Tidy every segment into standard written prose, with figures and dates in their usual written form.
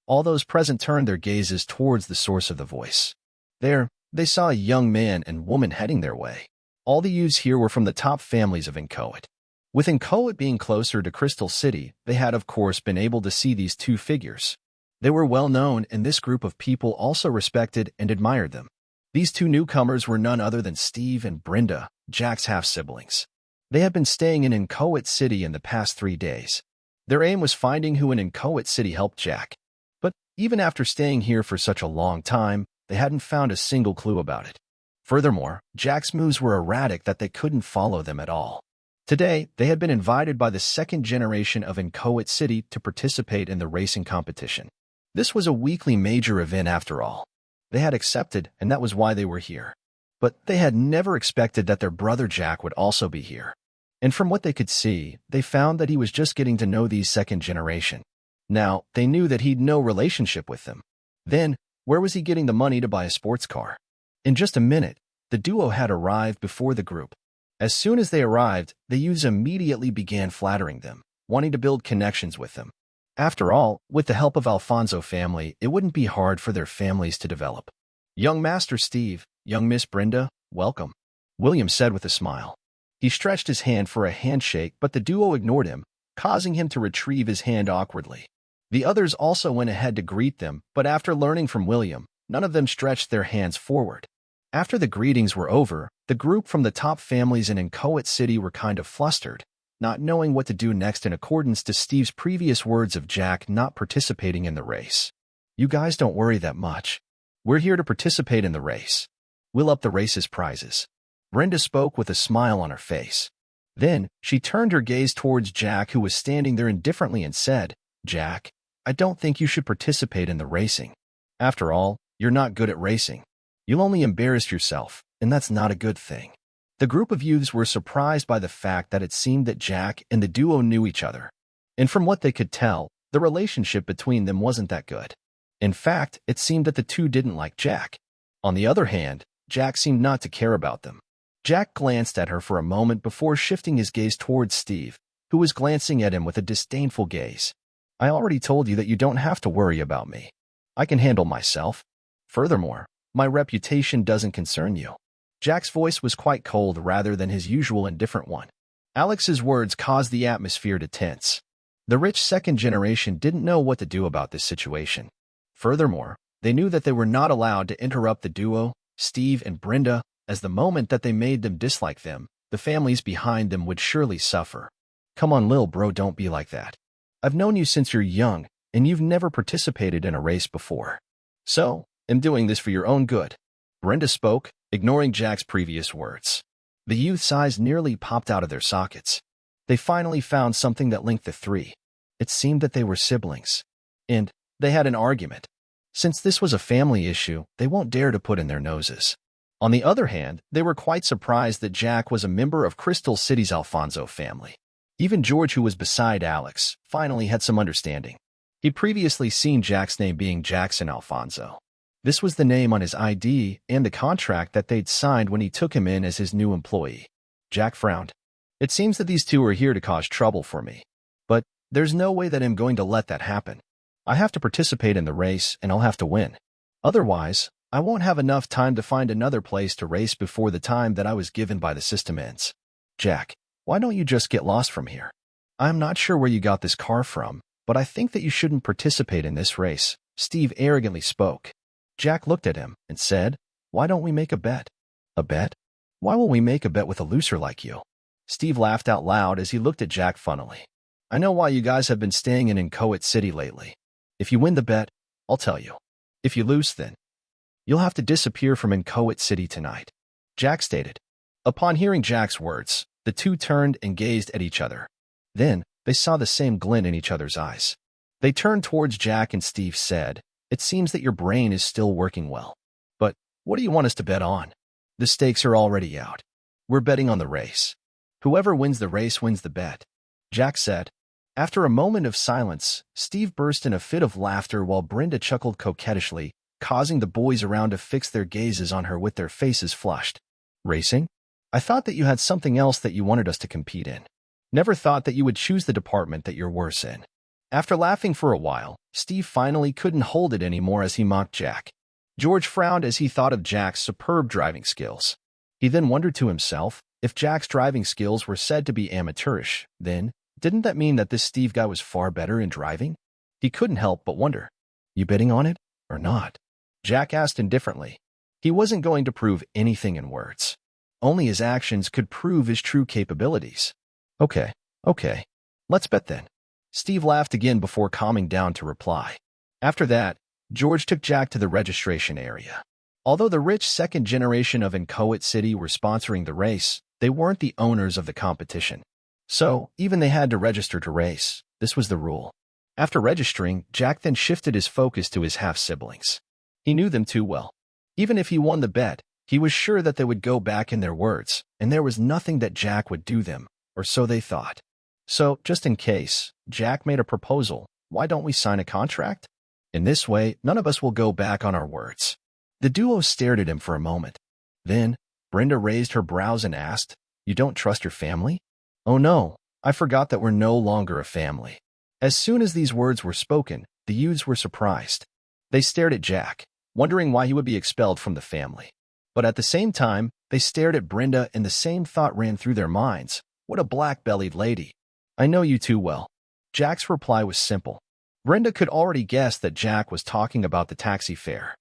all those present turned their gazes towards the source of the voice. There, they saw a young man and woman heading their way. All the youths here were from the top families of Inchoate. With Inchoate being closer to Crystal City, they had of course been able to see these two figures. They were well known, and this group of people also respected and admired them. These two newcomers were none other than Steve and Brenda, Jack's half-siblings. They had been staying in Inchoate City in the past 3 days. Their aim was finding who in Inchoate City helped Jack. But even after staying here for such a long time, they hadn't found a single clue about it. Furthermore, Jack's moves were erratic that they couldn't follow them at all. Today, they had been invited by the second generation of Inchoate City to participate in the racing competition. This was a weekly major event after all. They had accepted, and that was why they were here. But they had never expected that their brother Jack would also be here. And from what they could see, they found that he was just getting to know these second generation. Now, they knew that he'd no relationship with them. Then, where was he getting the money to buy a sports car? In just a minute, the duo had arrived before the group. As soon as they arrived, the youths immediately began flattering them, wanting to build connections with them. After all, with the help of Alfonso family, it wouldn't be hard for their families to develop. "Young Master Steve, young Miss Brenda, welcome," William said with a smile. He stretched his hand for a handshake, but the duo ignored him, causing him to retrieve his hand awkwardly. The others also went ahead to greet them, but after learning from William, none of them stretched their hands forward. After the greetings were over, the group from the top families in Inchoate City were kind of flustered, not knowing what to do next in accordance to Steve's previous words of Jack not participating in the race. "You guys don't worry that much. We're here to participate in the race. We'll up the race's prizes." Brenda spoke with a smile on her face. Then, she turned her gaze towards Jack, who was standing there indifferently, and said, "Jack, I don't think you should participate in the racing. After all, you're not good at racing. You'll only embarrass yourself, and that's not a good thing." The group of youths were surprised by the fact that it seemed that Jack and the duo knew each other. And from what they could tell, the relationship between them wasn't that good. In fact, it seemed that the two didn't like Jack. On the other hand, Jack seemed not to care about them. Jack glanced at her for a moment before shifting his gaze towards Steve, who was glancing at him with a disdainful gaze. "I already told you that you don't have to worry about me. I can handle myself. Furthermore, my reputation doesn't concern you." Jack's voice was quite cold rather than his usual indifferent one. Alex's words caused the atmosphere to tense. The rich second generation didn't know what to do about this situation. Furthermore, they knew that they were not allowed to interrupt the duo, Steve and Brenda, as the moment that they made them dislike them, the families behind them would surely suffer. "Come on, lil bro, don't be like that. I've known you since you're young, and you've never participated in a race before. So, I'm doing this for your own good." Brenda spoke, ignoring Jack's previous words. The youth's eyes nearly popped out of their sockets. They finally found something that linked the three. It seemed that they were siblings. And they had an argument. Since this was a family issue, they won't dare to put in their noses. On the other hand, they were quite surprised that Jack was a member of Crystal City's Alfonso family. Even George, who was beside Alex, finally had some understanding. He'd previously seen Jack's name being Jackson Alfonso. This was the name on his ID and the contract that they'd signed when he took him in as his new employee. Jack frowned. "It seems that these two are here to cause trouble for me. But there's no way that I'm going to let that happen. I have to participate in the race, and I'll have to win. Otherwise, I won't have enough time to find another place to race before the time that I was given by the system ends. Jack, why don't you just get lost from here? I'm not sure where you got this car from, but I think that you shouldn't participate in this race," Steve arrogantly spoke. Jack looked at him and said, "Why don't we make a bet?" "A bet? Why will we make a bet with a loser like you?" Steve laughed out loud as he looked at Jack funnily. "I know why you guys have been staying in Inchoate City lately. If you win the bet, I'll tell you. If you lose, then you'll have to disappear from Inchoate City tonight," Jack stated. Upon hearing Jack's words, the two turned and gazed at each other. Then, they saw the same glint in each other's eyes. They turned towards Jack, and Steve said, "It seems that your brain is still working well. But what do you want us to bet on? The stakes are already out. We're betting on the race. Whoever wins the race wins the bet," Jack said. After a moment of silence, Steve burst in a fit of laughter while Brenda chuckled coquettishly, causing the boys around to fix their gazes on her with their faces flushed. "Racing? I thought that you had something else that you wanted us to compete in. Never thought that you would choose the department that you're worse in." After laughing for a while, Steve finally couldn't hold it anymore as he mocked Jack. George frowned as he thought of Jack's superb driving skills. He then wondered to himself, if Jack's driving skills were said to be amateurish, then didn't that mean that this Steve guy was far better in driving? He couldn't help but wonder. You betting on it or not? Jack asked indifferently. He wasn't going to prove anything in words. Only his actions could prove his true capabilities. Okay. Let's bet then. Steve laughed again before calming down to reply. After that, George took Jack to the registration area. Although the rich second generation of Inchoate City were sponsoring the race, they weren't the owners of the competition. So, even they had to register to race. This was the rule. After registering, Jack then shifted his focus to his half-siblings. He knew them too well. Even if he won the bet, he was sure that they would go back in their words, and there was nothing that Jack would do them, or so they thought. So, just in case, Jack made a proposal. Why don't we sign a contract? In this way, none of us will go back on our words. The duo stared at him for a moment. Then, Brenda raised her brows and asked, You don't trust your family? Oh no, I forgot that we're no longer a family. As soon as these words were spoken, the youths were surprised. They stared at Jack, wondering why he would be expelled from the family. But at the same time, they stared at Brenda and the same thought ran through their minds. What a black-bellied lady. I know you too well. Jack's reply was simple. Brenda could already guess that Jack was talking about the taxi fare.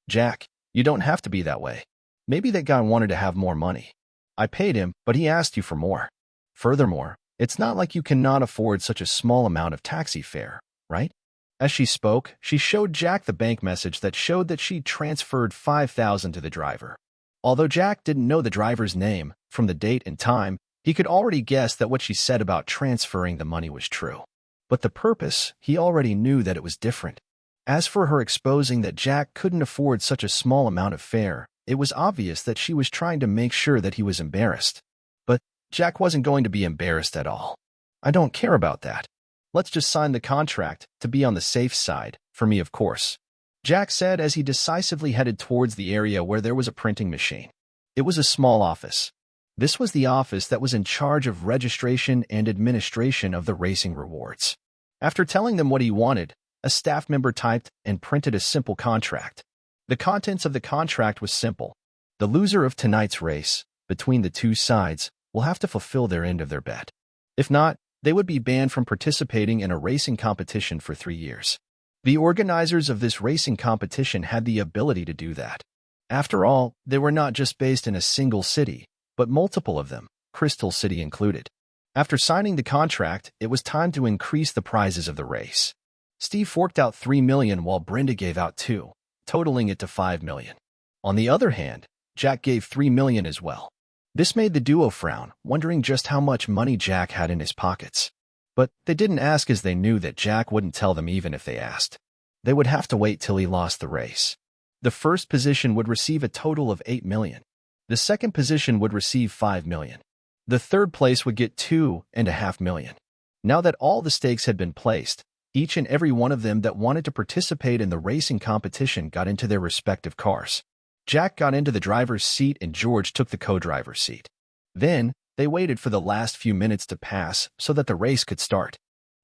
Jack, you don't have to be that way. Maybe that guy wanted to have more money. I paid him, but he asked you for more. Furthermore, it's not like you cannot afford such a small amount of taxi fare, right? As she spoke, she showed Jack the bank message that showed that she'd transferred $5,000 to the driver. Although Jack didn't know the driver's name, from the date and time, he could already guess that what she said about transferring the money was true. But the purpose, he already knew that it was different. As for her exposing that Jack couldn't afford such a small amount of fare, it was obvious that she was trying to make sure that he was embarrassed. But Jack wasn't going to be embarrassed at all. I don't care about that. Let's just sign the contract to be on the safe side, for me of course. Jack said as he decisively headed towards the area where there was a printing machine. It was a small office. This was the office that was in charge of registration and administration of the racing rewards. After telling them what he wanted, a staff member typed and printed a simple contract. The contents of the contract was simple. The loser of tonight's race, between the two sides, will have to fulfill their end of their bet. If not, they would be banned from participating in a racing competition for 3 years. The organizers of this racing competition had the ability to do that. After all, they were not just based in a single city, but multiple of them, Crystal City included. After signing the contract, it was time to increase the prizes of the race. Steve forked out $3 million while Brenda gave out $2 million, totaling it to $5 million. On the other hand, Jack gave $3 million as well. This made the duo frown, wondering just how much money Jack had in his pockets. But they didn't ask as they knew that Jack wouldn't tell them even if they asked. They would have to wait till he lost the race. The first position would receive a total of $8 million. The second position would receive $5 million. The third place would get $2.5 million. Now that all the stakes had been placed, each and every one of them that wanted to participate in the racing competition got into their respective cars. Jack got into the driver's seat and George took the co-driver's seat. Then, they waited for the last few minutes to pass so that the race could start.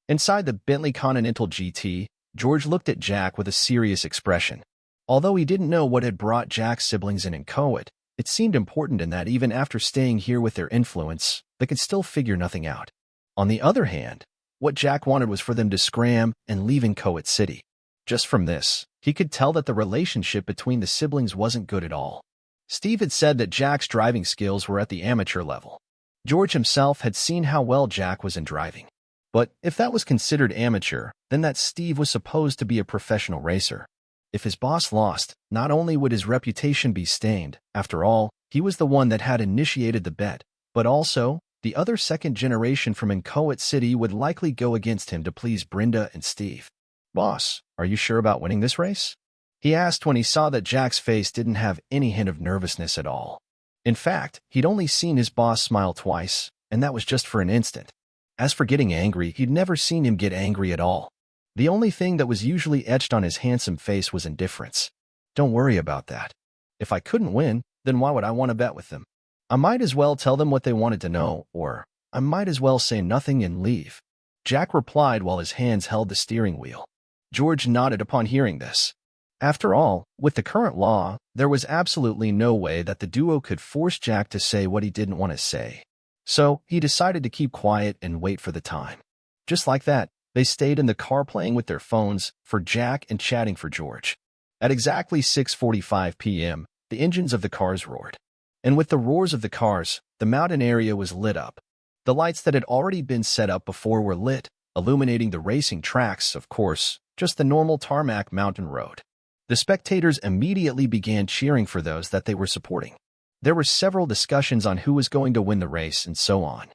Inside the Bentley Continental GT, George looked at Jack with a serious expression. Although he didn't know what had brought Jack's siblings in Inchoate, it seemed important in that even after staying here with their influence, they could still figure nothing out. On the other hand, what Jack wanted was for them to scram and leave Inchoate City. Just from this, he could tell that the relationship between the siblings wasn't good at all. Steve had said that Jack's driving skills were at the amateur level. George himself had seen how well Jack was in driving. But if that was considered amateur, then that Steve was supposed to be a professional racer. If his boss lost, not only would his reputation be stained, after all, he was the one that had initiated the bet, but also, the other second generation from Inchoate City would likely go against him to please Brenda and Steve. Boss, are you sure about winning this race? He asked when he saw that Jack's face didn't have any hint of nervousness at all. In fact, he'd only seen his boss smile twice, and that was just for an instant. As for getting angry, he'd never seen him get angry at all. The only thing that was usually etched on his handsome face was indifference. Don't worry about that. If I couldn't win, then why would I want to bet with them? I might as well tell them what they wanted to know, or I might as well say nothing and leave. Jack replied while his hands held the steering wheel. George nodded upon hearing this. After all, with the current law, there was absolutely no way that the duo could force Jack to say what he didn't want to say. So, he decided to keep quiet and wait for the time. Just like that, they stayed in the car playing with their phones for Jack and chatting for George. At exactly 6:45 p.m., the engines of the cars roared. And with the roars of the cars, the mountain area was lit up. The lights that had already been set up before were lit, illuminating the racing tracks, of course, just the normal tarmac mountain road. The spectators immediately began cheering for those that they were supporting. There were several discussions on who was going to win the race and so on.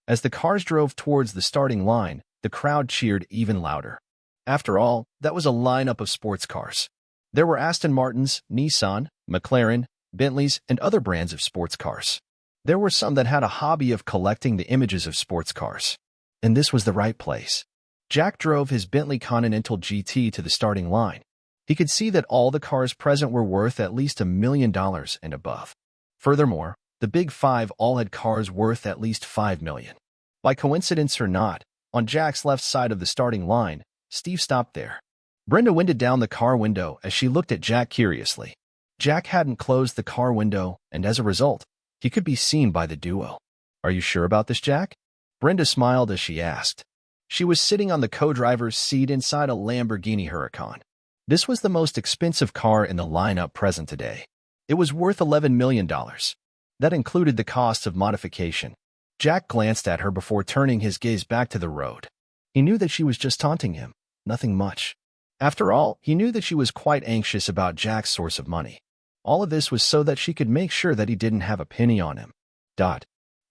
As the cars drove towards the starting line, the crowd cheered even louder. After all, that was a lineup of sports cars. There were Aston Martins, Nissan, McLaren, Bentleys, and other brands of sports cars. There were some that had a hobby of collecting the images of sports cars. And this was the right place. Jack drove his Bentley Continental GT to the starting line. He could see that all the cars present were worth at least $1 million and above. Furthermore, the Big Five all had cars worth at least $5 million. By coincidence or not, on Jack's left side of the starting line, Steve stopped there. Brenda winded down the car window as she looked at Jack curiously. Jack hadn't closed the car window, and as a result, he could be seen by the duo. "Are you sure about this, Jack?" Brenda smiled as she asked. She was sitting on the co-driver's seat inside a Lamborghini Huracan. This was the most expensive car in the lineup present today. It was worth $11 million. That included the cost of modification. Jack glanced at her before turning his gaze back to the road. He knew that she was just taunting him, nothing much. After all, he knew that she was quite anxious about Jack's source of money. All of this was so that she could make sure that he didn't have a penny on him.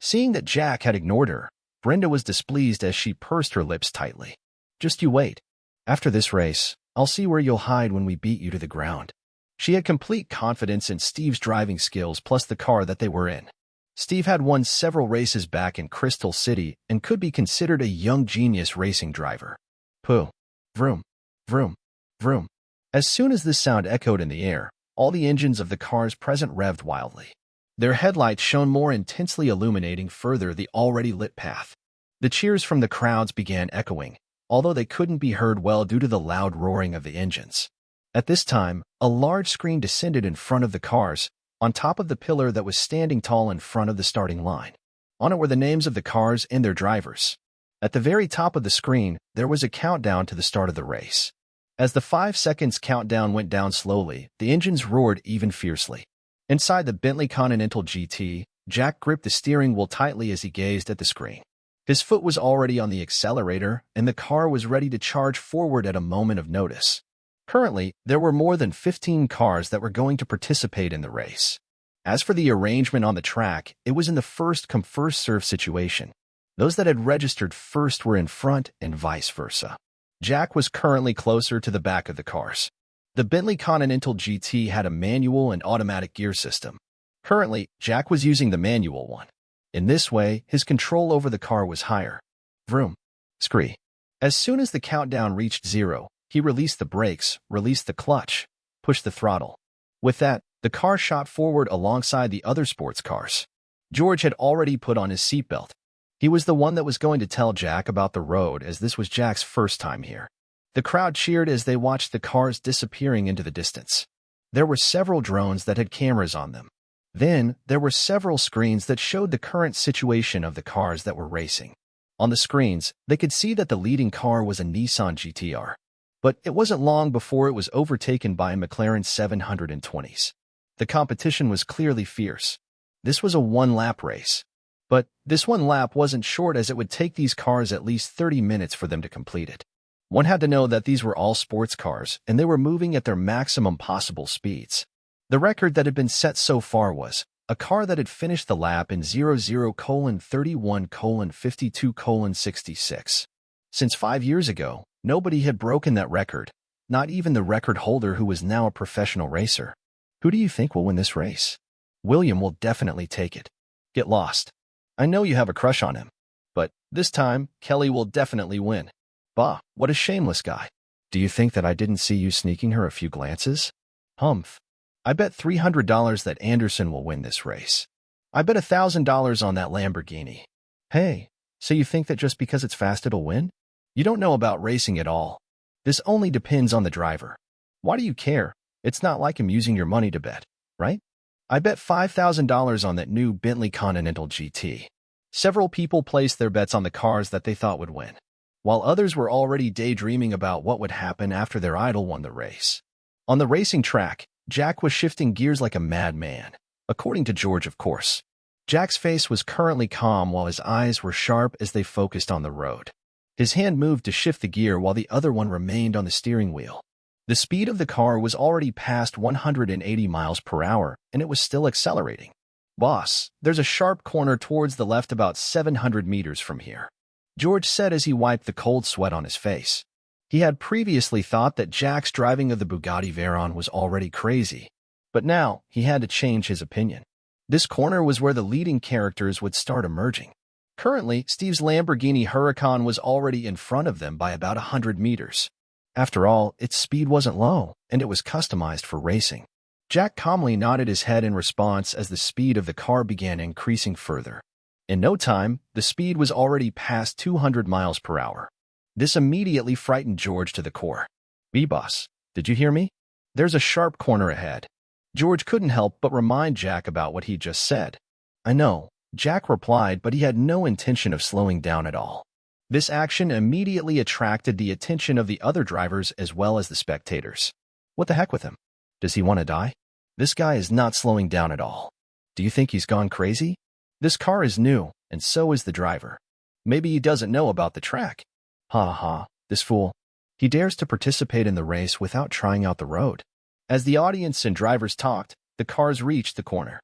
Seeing that Jack had ignored her, Brenda was displeased as she pursed her lips tightly. "Just you wait. After this race, I'll see where you'll hide when we beat you to the ground." She had complete confidence in Steve's driving skills plus the car that they were in. Steve had won several races back in Crystal City and could be considered a young genius racing driver. Pooh. Vroom. Vroom. Vroom. As soon as this sound echoed in the air, all the engines of the cars present revved wildly. Their headlights shone more intensely, illuminating further the already lit path. The cheers from the crowds began echoing, although they couldn't be heard well due to the loud roaring of the engines. At this time, a large screen descended in front of the cars, on top of the pillar that was standing tall in front of the starting line. On it were the names of the cars and their drivers. At the very top of the screen, there was a countdown to the start of the race. As the 5 seconds countdown went down slowly, the engines roared even fiercely. Inside the Bentley Continental GT, Jack gripped the steering wheel tightly as he gazed at the screen. His foot was already on the accelerator, and the car was ready to charge forward at a moment of notice. Currently, there were more than 15 cars that were going to participate in the race. As for the arrangement on the track, it was in the first-come, first-served situation. Those that had registered first were in front and vice versa. Jack was currently closer to the back of the cars. The Bentley Continental GT had a manual and automatic gear system. Currently, Jack was using the manual one. In this way, his control over the car was higher. Vroom. Scree. As soon as the countdown reached 0, he released the brakes, released the clutch, pushed the throttle. With that, the car shot forward alongside the other sports cars. George had already put on his seatbelt. He was the one that was going to tell Jack about the road, as this was Jack's first time here. The crowd cheered as they watched the cars disappearing into the distance. There were several drones that had cameras on them. Then, there were several screens that showed the current situation of the cars that were racing. On the screens, they could see that the leading car was a Nissan GTR. But it wasn't long before it was overtaken by a McLaren 720s. The competition was clearly fierce. This was a one-lap race. But this one lap wasn't short, as it would take these cars at least 30 minutes for them to complete it. One had to know that these were all sports cars, and they were moving at their maximum possible speeds. The record that had been set so far was a car that had finished the lap in 00:31:52:66. Since 5 years ago, nobody had broken that record, not even the record holder, who was now a professional racer. Who do you think will win this race? William will definitely take it. Get lost. I know you have a crush on him. But this time, Kelly will definitely win. Bah, what a shameless guy. Do you think that I didn't see you sneaking her a few glances? Humph. I bet $300 that Anderson will win this race. I bet $1,000 on that Lamborghini. Hey, so you think that just because it's fast it'll win? You don't know about racing at all. This only depends on the driver. Why do you care? It's not like I'm using your money to bet, right? I bet $5,000 on that new Bentley Continental GT. Several people placed their bets on the cars that they thought would win, while others were already daydreaming about what would happen after their idol won the race. On the racing track, Jack was shifting gears like a madman, according to George, of course. Jack's face was currently calm while his eyes were sharp as they focused on the road. His hand moved to shift the gear while the other one remained on the steering wheel. The speed of the car was already past 180 miles per hour, and it was still accelerating. "Boss, there's a sharp corner towards the left about 700 meters from here," George said as he wiped the cold sweat on his face. He had previously thought that Jack's driving of the Bugatti Veyron was already crazy, but now he had to change his opinion. This corner was where the leading characters would start emerging. Currently, Steve's Lamborghini Huracan was already in front of them by about 100 meters. After all, its speed wasn't low, and it was customized for racing. Jack calmly nodded his head in response as the speed of the car began increasing further. In no time, the speed was already past 200 miles per hour. This immediately frightened George to the core. "Boss, did you hear me? There's a sharp corner ahead." George couldn't help but remind Jack about what he just said. "I know," Jack replied, but he had no intention of slowing down at all. This action immediately attracted the attention of the other drivers as well as the spectators. What the heck with him? Does he want to die? This guy is not slowing down at all. Do you think he's gone crazy? This car is new, and so is the driver. Maybe he doesn't know about the track. Ha ha, this fool. He dares to participate in the race without trying out the road. As the audience and drivers talked, the cars reached the corner.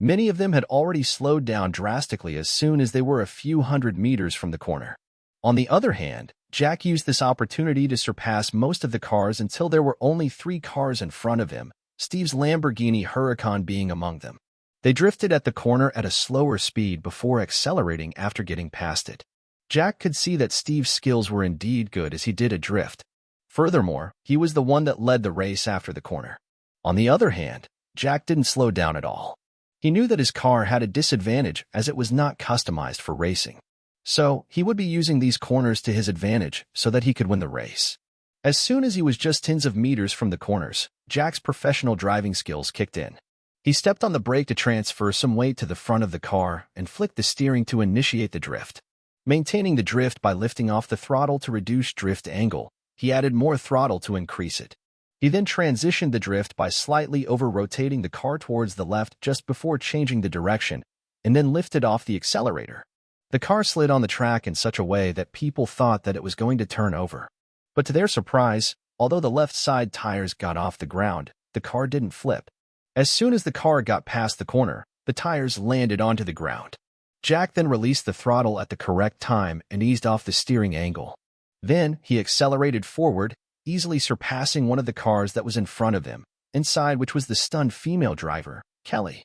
Many of them had already slowed down drastically as soon as they were a few hundred meters from the corner. On the other hand, Jack used this opportunity to surpass most of the cars until there were only 3 cars in front of him, Steve's Lamborghini Huracan being among them. They drifted at the corner at a slower speed before accelerating after getting past it. Jack could see that Steve's skills were indeed good as he did a drift. Furthermore, he was the one that led the race after the corner. On the other hand, Jack didn't slow down at all. He knew that his car had a disadvantage as it was not customized for racing. So, he would be using these corners to his advantage so that he could win the race. As soon as he was just tens of meters from the corners, Jack's professional driving skills kicked in. He stepped on the brake to transfer some weight to the front of the car and flicked the steering to initiate the drift. Maintaining the drift by lifting off the throttle to reduce drift angle, he added more throttle to increase it. He then transitioned the drift by slightly over-rotating the car towards the left just before changing the direction, and then lifted off the accelerator. The car slid on the track in such a way that people thought that it was going to turn over. But to their surprise, although the left side tires got off the ground, the car didn't flip. As soon as the car got past the corner, the tires landed onto the ground. Jack then released the throttle at the correct time and eased off the steering angle. Then, he accelerated forward, easily surpassing one of the cars that was in front of him, inside which was the stunned female driver, Kelly.